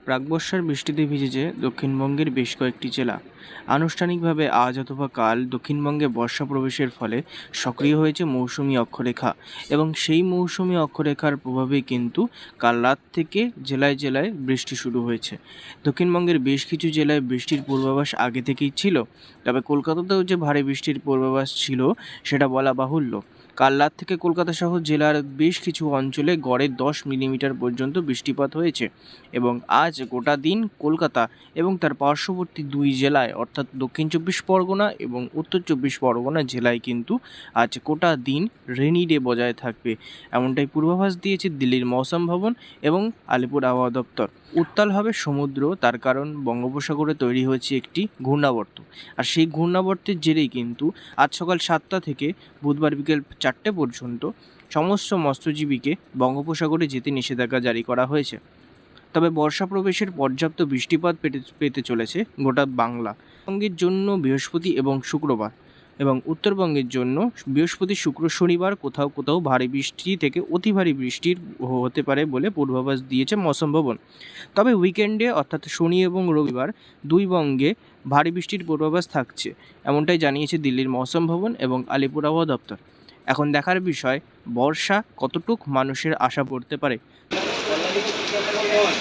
প্রাকবর্ষার বৃষ্টিতে ভিজেছে দক্ষিণবঙ্গের বেশ কয়েকটি জেলা। আনুষ্ঠানিকভাবে আজ অথবা কাল দক্ষিণবঙ্গে বর্ষা প্রবেশের ফলে সক্রিয় হয়েছে মৌসুমি অক্ষরেখা এবং সেই মৌসুমি অক্ষরেখার প্রভাবে কিন্তু কাল রাত থেকে জেলায় জেলায় বৃষ্টি শুরু হয়েছে। দক্ষিণবঙ্গের বেশ কিছু জেলায় বৃষ্টির পূর্বাভাস আগে থেকেই ছিল, তবে কলকাতাতেও যে ভারী বৃষ্টির পূর্বাভাস ছিল সেটা বলা বাহুল্য। কাল রাত থেকে কলকাতা সহ জেলার বেশ কিছু অঞ্চলে গড়ে 10 মিলিমিটার পর্যন্ত বৃষ্টিপাত হয়েছে এবং আজ গোটা দিন কলকাতা এবং তার পার্শ্ববর্তী দুই জেলায় অর্থাৎ দক্ষিণ চব্বিশ পরগনা এবং উত্তর চব্বিশ পরগনা জেলায় কিন্তু আজ গোটা দিন রেনি ডে বজায় থাকবে, এমনটাই পূর্বাভাস দিয়েছে দিল্লির মৌসুম ভবন এবং আলিপুর আবহাওয়া দপ্তর। উত্তাল হবে সমুদ্র, তার কারণ বঙ্গোপসাগরে তৈরি হয়েছে একটি ঘূর্ণাবর্ত, আর সেই ঘূর্ণাবর্তের জেরেই কিন্তু আজ সকাল 7টা থেকে বুধবার বিকেল 4টে পর্যন্ত সমস্ত মৎস্যজীবীকে বঙ্গোপসাগরে যেতে নিষেধাজ্ঞা জারি করা হয়েছে। তবে বর্ষা প্রবেশের পর্যাপ্ত বৃষ্টিপাত পেতে চলেছে গোটা বাংলা। বঙ্গের জন্য বৃহস্পতি এবং শুক্রবার এবং উত্তরবঙ্গের জন্য বৃহস্পতি শুক্র শনিবার কোথাও কোথাও ভারী বৃষ্টি থেকে অতি ভারী বৃষ্টির হতে পারে বলে পূর্বাভাস দিয়েছে মৌসুম ভবন। তবে উইকেন্ডে অর্থাৎ শনি এবং রবিবার দুই বঙ্গে ভারী বৃষ্টির পূর্বাভাস থাকছে, এমনটাই জানিয়েছে দিল্লির মৌসুম ভবন এবং আলিপুর আবহাওয়া দপ্তর। এখন দেখার বিষয় বর্ষা কতটুক মানুষের আশা পড়তে পারে। ওই